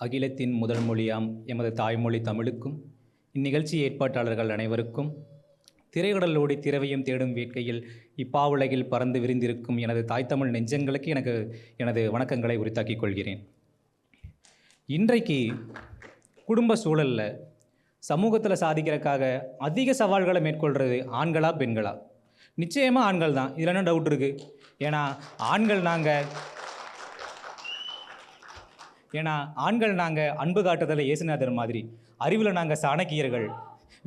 அகிலத்தின் முதல் மொழியாம் எமது தாய்மொழி தமிழுக்கும் இந்நிகழ்ச்சி ஏற்பாட்டாளர்கள் அனைவருக்கும் திரையுடலோடி திரவையும் தேடும் வேட்கையில் இப்பாவுலகில் பறந்து விரிந்திருக்கும் எனது தாய் தமிழ் நெஞ்சங்களுக்கு எனது வணக்கங்களை உரித்தாக்கிக் கொள்கிறேன். இன்றைக்கு குடும்ப சூழலில் சமூகத்தில் சாதிக்கிறதுக்காக அதிக சவால்களை மேற்கொள்கிறது ஆண்களா பெண்களா? நிச்சயமாக ஆண்கள் தான், இதில் என்ன டவுட் இருக்குது? ஏன்னா ஆண்கள் அன்பு காட்டுதலில் இயேசுநாதர் மாதிரி, அறிவில் நாங்கள் சாணக்கியர்கள்,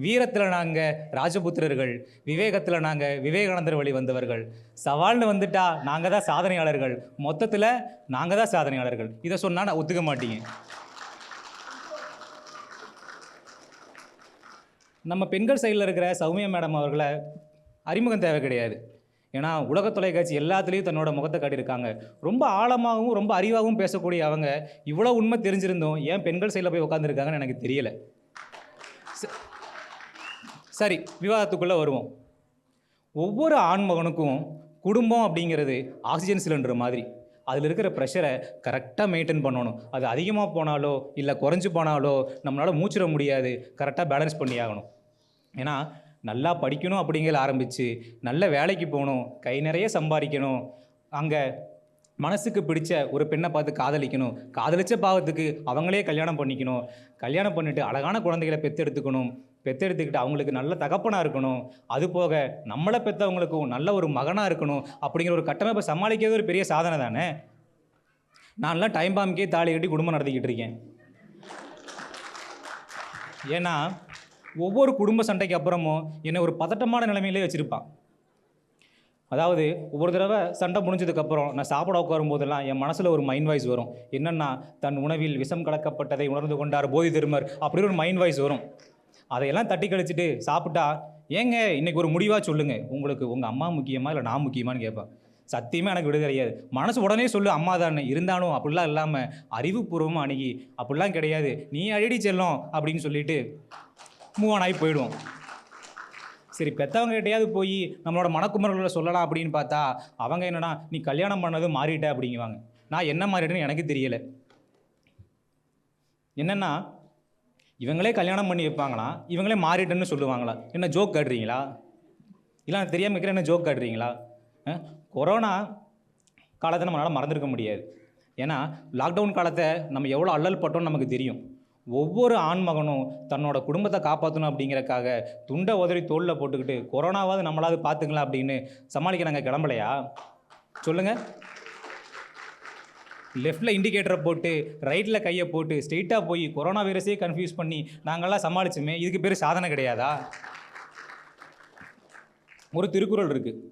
வீரத்தில் நாங்கள் ராஜபுத்திரர்கள், விவேகத்தில் நாங்கள் விவேகானந்தர் வழி வந்தவர்கள், சவால்னு வந்துட்டா நாங்கள் தான் சாதனையாளர்கள், மொத்தத்தில் நாங்கள் தான் சாதனையாளர்கள். இதை சொன்னால் நான் ஒத்துக்க மாட்டீங்க. நம்ம பெண்கள் சைடில் இருக்கிற சௌமியா மேடம் அவர்களை அறிமுகம் தேவை கிடையாது. ஏன்னா உலக தொலைக்காட்சி எல்லாத்துலேயும் தன்னோட முகத்தை காட்டியிருக்காங்க. ரொம்ப ஆழமாகவும் ரொம்ப அறிவாகவும் பேசக்கூடிய அவங்க இவ்வளோ உண்மை தெரிஞ்சிருந்தோம் ஏன் பெண்கள் சைடில் போய் உட்காந்துருக்காங்கன்னு எனக்கு தெரியலை. சரி, விவாதத்துக்குள்ளே வருவோம். ஒவ்வொரு ஆண்மகனுக்கும் குடும்பம் அப்படிங்கிறது ஆக்சிஜன் சிலிண்டர் மாதிரி. அதில் இருக்கிற ப்ரெஷரை கரெக்டாக மெயின்டைன் பண்ணணும். அது அதிகமாக போனாலோ இல்லை குறைஞ்சி போனாலோ நம்மளால் மூச்சிட முடியாது. கரெக்டாக பேலன்ஸ் பண்ணி ஆகணும். ஏன்னா நல்லா படிக்கணும் அப்படிங்கிற ஆரம்பித்து நல்ல வேலைக்கு போகணும், கை நிறைய சம்பாதிக்கணும், அங்கே மனசுக்கு பிடிச்ச ஒரு பெண்ணை பார்த்து காதலிக்கணும், காதலிச்ச பாவத்துக்கு அவங்களே கல்யாணம் பண்ணிக்கணும், கல்யாணம் பண்ணிவிட்டு அழகான குழந்தைகளை பெற்றெடுத்துக்கிட்டு அவங்களுக்கு நல்ல தகப்பனாக இருக்கணும், அது போக நம்மளை பெற்றவங்களுக்கும் நல்ல ஒரு மகனாக இருக்கணும் அப்படிங்கிற ஒரு கட்டமைப்பை சமாளிக்கிறது ஒரு பெரிய சாதனை தானே. நான்லாம் டைம் பாம்புக்கே தாலி கட்டி குடும்பம் நடத்திக்கிட்டு இருக்கேன். ஏன்னா ஒவ்வொரு குடும்ப சண்டைக்கு அப்புறமும் என்னை ஒரு பதட்டமான நிலைமையிலே வச்சுருப்பான். அதாவது ஒவ்வொரு தடவை சண்டை முடிஞ்சதுக்கப்புறம் நான் சாப்பிட உட்காரும் போதெல்லாம் என் மனசில் ஒரு மைண்ட் வாய்ஸ் வரும். என்னென்னா, தன் உணவில் விஷம் கலக்கப்பட்டதை உணர்ந்து கொண்டார் போதி தருமர் அப்படின்னு ஒரு மைண்ட் வாய்ஸ் வரும். அதையெல்லாம் தட்டி கழிச்சிட்டு சாப்பிட்டா, ஏங்க இன்றைக்கி ஒரு முடிவாக சொல்லுங்கள், உங்களுக்கு உங்கள் அம்மா முக்கியமா இல்லை நான் முக்கியமானு கேட்பேன். சத்தியமாக எனக்கு விட தெரியாது. மனசு உடனே சொல்லு அம்மா தானே. இருந்தாலும் அப்படிலாம் இல்லாமல் அறிவுபூர்வமாக அணுகி அப்படிலாம் கிடையாது, நீ அடிடி செல்லும் அப்படின்னு சொல்லிட்டு மூவ் ஆன் ஆகி போயிடுவோம். சரி, பெற்றவங்க கிட்டையாவது போய் நம்மளோட மனக்குமரல்களை சொல்லலாம் அப்படின்னு பார்த்தா அவங்க என்னன்னா, நீ கல்யாணம் பண்ணது மாறிட்ட அப்படிங்குவாங்க. நான் என்ன மாறிட்டேன்னு எனக்கு தெரியலை. என்னென்னா, இவங்களே கல்யாணம் பண்ணி வைப்பாங்களா, இவங்களே மாறிட்டேன்னு சொல்லுவாங்களா? என்ன ஜோக் காட்டுறீங்களா? இல்லை நான் தெரியாமல் இருக்கிற என்ன ஜோக் காட்டுறீங்களா? கொரோனா காலத்தை நம்மளால் மறந்துருக்க முடியாது. ஏன்னா லாக்டவுன் காலத்தை நம்ம எவ்வளோ அல்லல் பட்டோம்னு நமக்கு தெரியும். ஒவ்வொரு ஆண்மகனும் தன்னோட குடும்பத்தை காப்பாற்றணும் அப்படிங்கிறக்காக துண்டை உதறி தோளில் போட்டுக்கிட்டு கொரோனாவாவது நம்மளாவது பார்த்துக்கலாம் அப்படின்னு சமாளிக்க நாங்கள் கிளம்பலையா? சொல்லுங்கள். லெஃப்டில் இண்டிகேட்டரை போட்டு ரைட்டில் கையை போட்டு ஸ்ட்ரெயிட்டாக போய் கொரோனா வைரஸே கன்ஃபியூஸ் பண்ணி நாங்கள்லாம் சமாளிச்சுமே, இதுக்கு பேர் சாதனை கிடையாதா? ஒரு திருக்குறள் இருக்குது,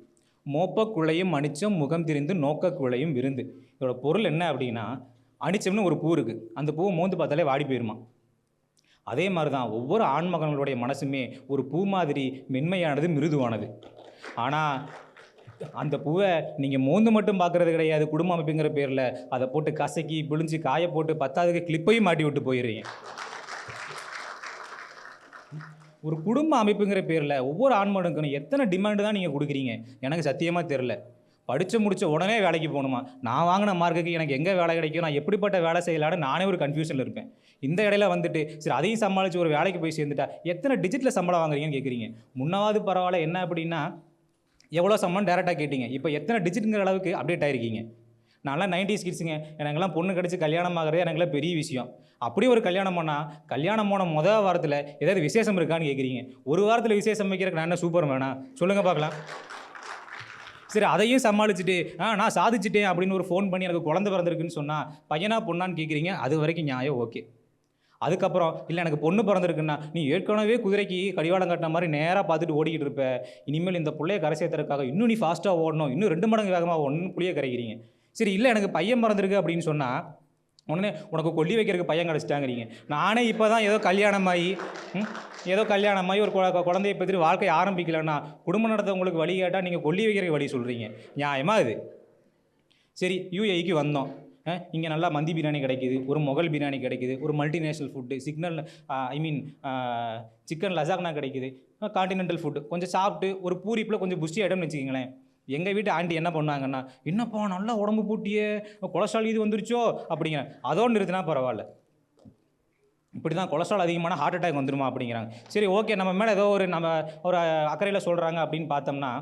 மோப்ப குழையும் அனிச்சம் முகம் திரிந்து நோக்க குழையும் விருந்து. இதோட பொருள் என்ன அப்படின்னா, அனிச்சம்னு ஒரு பூ இருக்குது, அந்த பூவை மோந்து பார்த்தாலே வாடி போயிருமா. அதே மாதிரி தான் ஒவ்வொரு ஆண்மகன்களுடைய மனசுமே ஒரு பூ மாதிரி மென்மையானது, மிருதுவானது. ஆனால் அந்த பூவை நீங்கள் மோந்து மட்டும் பார்க்குறது கிடையாது. குடும்ப அமைப்புங்கிற பேரில் அதை போட்டு கசக்கி பிழிஞ்சு காய போட்டு பத்தாவதுக்கு கிளிப்பையும் மாட்டி விட்டு போயிடுறீங்க. ஒரு குடும்ப அமைப்புங்கிற பேரில் ஒவ்வொரு ஆண்மகனுக்கும் எத்தனை டிமாண்டு தான் நீங்கள் கொடுக்குறீங்க எனக்கு சத்தியமாக தெரில. படித்து முடித்த உடனே வேலைக்கு போகணுமா? நான் வாங்கின மார்க்குக்கு எனக்கு எங்கே வேலை கிடைக்கும், நான் எப்படிப்பட்ட வேலை செய்யலான்னு நானே ஒரு கன்ஃபியூஷனில் இருப்பேன். இந்த இடையில வந்துட்டு சரி அதையும் சமாளித்து ஒரு வேலைக்கு போய் சேர்ந்துட்டா எத்தனை டிஜிட்டில் சம்பளம் வாங்குறீங்கன்னு கேட்குறீங்க. முன்னாவது பரவாயில்ல, என்ன அப்படின்னா எவ்வளோ சம்பளம் டேரெக்டாக கேட்டீங்க, இப்போ எத்தனை டிஜிட்டுங்கிற அளவுக்கு அப்டேட் ஆகிருக்கீங்க. நான்லாம் 90s கிட்ஸுங்க, எனக்கெல்லாம் பொண்ணு கிடச்சி கல்யாணம் ஆகிறது எனக்குலாம் பெரிய விஷயம். அப்படி ஒரு கல்யாணம் பண்ணால் கல்யாணம் போன முதல் வாரத்தில் ஏதாவது விசேஷம் இருக்கான்னு கேட்குறீங்க. ஒரு வாரத்தில் விசேஷம் வைக்கிறதுக்கு நான் என்ன சூப்பர் வேணாம் சொல்லுங்கள் பார்க்கலாம். சரி, அதையும் சமாளிச்சுட்டு நான் சாதிச்சிட்டேன் அப்படின்னு ஒரு ஃபோன் பண்ணி எனக்கு குழந்தை பிறந்திருக்குன்னு சொன்னால் பையனா பொண்ணான்னு கேட்குறீங்க. அது வரைக்கும் நியாயம், ஓகே. அதுக்கப்புறம் இல்லை எனக்கு பொண்ணு பிறந்திருக்குன்னா, நீ ஏற்கனவே குதிரைக்கு கடிவாளம் கட்டின மாதிரி நேராக பார்த்துட்டு ஓடிக்கிட்டு இருப்ப, இனிமேல் இந்த பிள்ளைய கரை சேர்த்துறதுக்காக இன்னும் நீ ஃபாஸ்ட்டாக ஓடணும், இன்னும் 2 மடங்கு வேகமாக ஓடணும், புளிய கரைக்கிறீங்க. சரி, இல்லை எனக்கு பையன் பிறந்திருக்கு அப்படின்னு சொன்னால் உடனே உனக்கு கொல்லி வைக்கிறதுக்கு பையன் கிடச்சிட்டாங்கிறீங்க. நானே இப்போ தான் ஏதோ கல்யாணமாகி ஒரு குழந்தையை பற்றி வாழ்க்கையை ஆரம்பிக்கலன்னா குடும்பம் நடத்தவங்களுக்கு வழி கேட்டால் நீங்கள் கொல்லி வைக்கிறதுக்கு வழி சொல்கிறீங்க. நியாயமாக இது? சரி, யூஏக்கு வந்தோம். இங்கே நல்லா மந்தி பிரியாணி கிடைக்கிது, ஒரு மொகல் பிரியாணி கிடைக்கிது, ஒரு மல்டிநேஷ்னல் ஃபுட்டு, சிக்கன் லசாக்னா கிடைக்கிது, கான்டினென்டல் ஃபுட்டு கொஞ்சம் சாப்பிட்டு ஒரு பூரிப்பில் கொஞ்சம் புஷ்டி ஐட்டம்னு வச்சுக்கிங்களேன். எங்கள் வீட்டு ஆண்டி என்ன பண்ணாங்கன்னா, என்னப்பா நல்லா உடம்பு போட்டியே, கொலஸ்ட்ரால் இது வந்துருச்சோ அப்படிங்கிற. அதோடு நிறுத்தினா பரவாயில்ல. இப்படி தான் கொலஸ்ட்ரால் அதிகமான ஹார்ட் அட்டாக் வந்துருமா அப்படிங்கிறாங்க. சரி ஓகே, நம்ம மேலே ஏதோ ஒரு அக்கறையில் சொல்கிறாங்க அப்படின்னு பார்த்தோம்னா,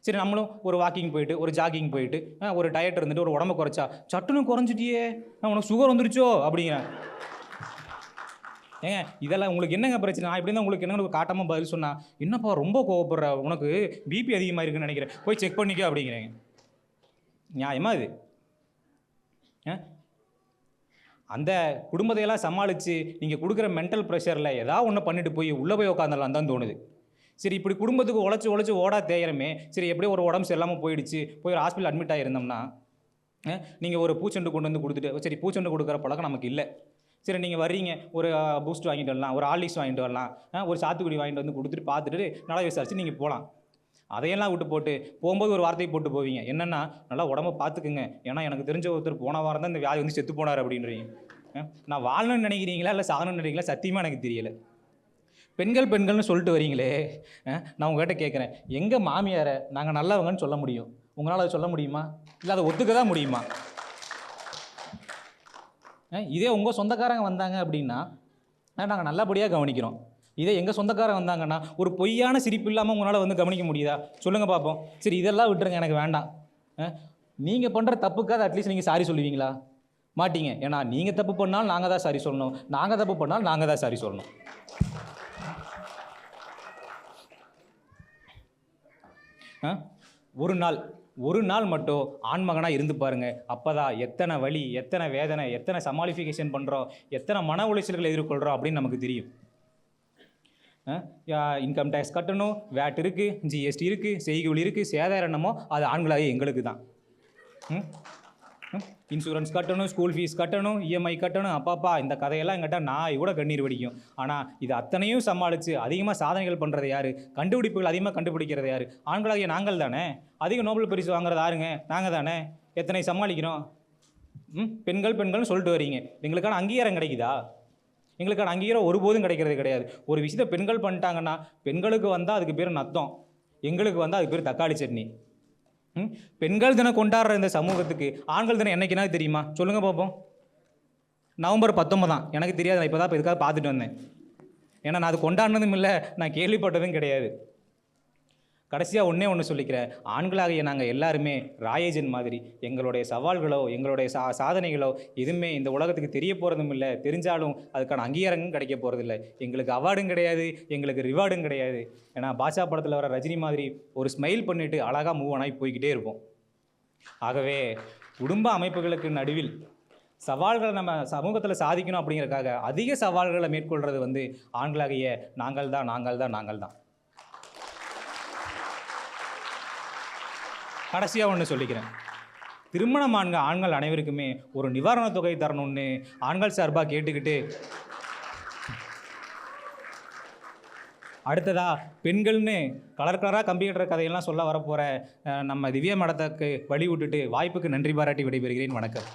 சரி நம்மளும் ஒரு வாக்கிங் போயிட்டு, ஒரு ஜாகிங் போயிட்டு, ஒரு டயட் இருந்துட்டு ஒரு உடம்ப குறைச்சா, சட்டுன்னு குறைஞ்சிட்டியே, உனக்கு சுகர் வந்துருச்சோ அப்படிங்கிறாங்க. ஏங்க இதெல்லாம் உங்களுக்கு என்னங்க பிரச்சனை? நான் இப்படி தான் உங்களுக்கு என்னன்னு காட்டாமல் பதில் சொன்னா, என்னப்பா ரொம்ப கோவப்படுற, உனக்கு பிபி அதிகமாக இருக்குன்னு நினைக்கிறேன், போய் செக் பண்ணிக்க அப்படிங்கிறேங்க. நியாயமா இது? அந்த குடும்பத்தையெல்லாம் சமாளித்து நீங்கள் கொடுக்குற மென்டல் ப்ரெஷரில் ஏதாவது ஒன்று பண்ணிட்டு போய் உள்ளே போய் உட்காந்துடலாம் தான் தோணுது. சரி இப்படி குடும்பத்துக்கு உழைச்சி ஓடா தேயிறமே, சரி எப்படியோ ஒரு உடம்பு சரியில்லாமல் போயிடுச்சு, போய் ஒரு ஹாஸ்பிட்டல் அட்மிட் ஆகிருந்தோம்னா, நீங்கள் ஒரு பூச்செண்டு கொண்டு வந்து கொடுத்துட்டு, சரி பூச்செண்டு கொடுக்குற பழக்கம் நமக்கு இல்லை, சரி நீங்கள் வர்றீங்க, ஒரு பூஸ்ட் வாங்கிட்டு வரலாம், ஒரு ஹார்லிக்ஸ் வாங்கிட்டு வரலாம், ஒரு சாத்துக்குடி வாங்கிட்டு வந்து கொடுத்துட்டு பார்த்துட்டு நல்லா விசாரிச்சு நீங்கள் போகலாம். அதையெல்லாம் விட்டு போட்டு போகும்போது ஒரு வார்த்தையை போட்டு போவீங்க, என்னென்னா நல்லா உடம்ப பார்த்துக்குங்க, ஏன்னா எனக்கு தெரிஞ்ச ஒருத்தர் போன வாரம் தான் இந்த வியாதி வந்து செத்து போனார் அப்படின்றீங்க. நான் வாழணும்னு நினைக்கிறீங்களா இல்லை சாகணும்னு நினைக்கிறீங்களா சத்தியமாக எனக்கு தெரியலை. பெண்கள்னு சொல்லிட்டு வரீங்களே, நான் உங்கள்கிட்ட கேட்குறேன், எங்கள் மாமியாரை நாங்கள் நல்லவங்கன்னு சொல்ல முடியும், உங்களால் அதை சொல்ல முடியுமா? இல்லை அதை ஒத்துக்க தான் முடியுமா? இதே உங்கள் சொந்தக்காரங்க வந்தாங்க அப்படின்னா நாங்கள் நல்லபடியாக கவனிக்கிறோம். இதே எங்கள் சொந்தக்காரங்க வந்தாங்கன்னா ஒரு பொய்யான சிரிப்பு இல்லாமல் உங்களால் வந்து கவனிக்க முடியுதா? சொல்லுங்கள் பார்ப்போம். சரி இதெல்லாம் விட்டுருங்க, எனக்கு வேண்டாம். நீங்கள் பண்ணுற தப்புக்காக அட்லீஸ்ட் நீங்கள் சாரி சொல்லுவீங்களா? மாட்டீங்க. ஏன்னா நீங்கள் தப்பு பண்ணாலும் நாங்கள் தான் சாரி சொல்லணும், நாங்கள் தப்பு பண்ணாலும் நாங்கள் தான் சாரி சொல்லணும். ஒரு நாள் மட்டும் ஆண்மகனாக இருந்து பாருங்கள், அப்போ தான் எத்தனை வலி, எத்தனை வேதனை, எத்தனை சமாளிஃபிகேஷன் பண்ணுறோம், எத்தனை மன உளைச்சல்களை எதிர்கொள்கிறோம் அப்படின்னு நமக்கு தெரியும். இன்கம் டேக்ஸ் கட்டணும், வேட் இருக்குது, ஜிஎஸ்டி இருக்குது, செய்கூலி இருக்குது, சேதாரம் என்னமோ அது ஆண்களாக எங்களுக்கு தான். இன்சூரன்ஸ் கட்டணும், ஸ்கூல் ஃபீஸ் கட்டணும், இஎம்ஐ கட்டணும், அப்பாப்பா இந்த கதையெல்லாம் எங்கிட்ட நான் கூட கண்ணீர் வடிக்கும். ஆனால் இது அத்தனையும் சமாளித்து அதிகமாக சாதனைகள் பண்ணுறது யார்? கண்டுபிடிப்புகள் அதிகமாக கண்டுபிடிக்கிறது யார்? ஆண்களாகிய நாங்கள் தானே. அதிக நோபல் பரிசு வாங்குறது யாருங்க? நாங்கள் தானே. எத்தனை சமாளிக்கிறோம்? பெண்கள்னு சொல்லிட்டு வரீங்க, எங்களுக்கான அங்கீகாரம் கிடைக்குதா? எங்களுக்கான அங்கீகாரம் ஒருபோதும் கிடைக்கிறது கிடையாது. ஒரு விஷயத்தை பெண்கள் பண்ணிட்டாங்கன்னா பெண்களுக்கு வந்தால் அதுக்கு பேர் நத்தம், எங்களுக்கு வந்தால் அதுக்கு பேர் தக்காளி சட்னி. பெண்கள் தினம் கொண்டாடுற இந்த சமூகத்துக்கு ஆண்கள் தினம் என்னைக்குன்னா தெரியுமா? சொல்லுங்கள் பார்ப்போம். நவம்பர் 19 எனக்கு தெரியாது, நான் இப்போ தான் இதுக்காக பார்த்துட்டு வந்தேன். ஏன்னா நான் அது கொண்டாடினதும் இல்லை, நான் கேள்விப்பட்டதும் கிடையாது. கடைசியாக ஒன்று சொல்லிக்கிறேன், ஆண்களாகிய நாங்கள் எல்லாருமே ராயேஜன் மாதிரி எங்களுடைய சவால்களோ எங்களுடைய சாதனைகளோ எதுவுமே இந்த உலகத்துக்கு தெரிய போகிறதும் இல்லை, தெரிஞ்சாலும் அதுக்கான அங்கீகாரமும் கிடைக்க போகிறதில்லை. எங்களுக்கு அவார்டும் கிடையாது, எங்களுக்கு ரிவார்டும் கிடையாது. ஏன்னா பாஷா படத்தில் வர ரஜினி மாதிரி ஒரு ஸ்மைல் பண்ணிவிட்டு அழகாக மூவ் ஆகி போய்கிட்டே இருப்போம். ஆகவே குடும்ப அமைப்புகளுக்கு நடுவில் சவால்களை நம்ம சமூகத்தில் சாதிக்கணும் அப்படிங்கிறதுக்காக அதிக சவால்களை மேற்கொள்கிறது வந்து ஆண்களாகிய நாங்கள் தான். கடைசியாக ஒன்று சொல்லிக்கிறேன், திருமணம் ஆண்கள் அனைவருக்குமே ஒரு நிவாரணத் தொகை தரணும்னு ஆண்கள் சார்பாக கேட்டுக்கிட்டு, அடுத்ததா பெண்கள்னு கலராக கம்ப்யூட்டர் கதையெல்லாம் சொல்ல வரப்போகிற நம்ம திவ்யா மேடத்துக்கு வழி விட்டுட்டு வாய்ப்புக்கு நன்றி பாராட்டி விடைபெறுகிறேன். வணக்கம்.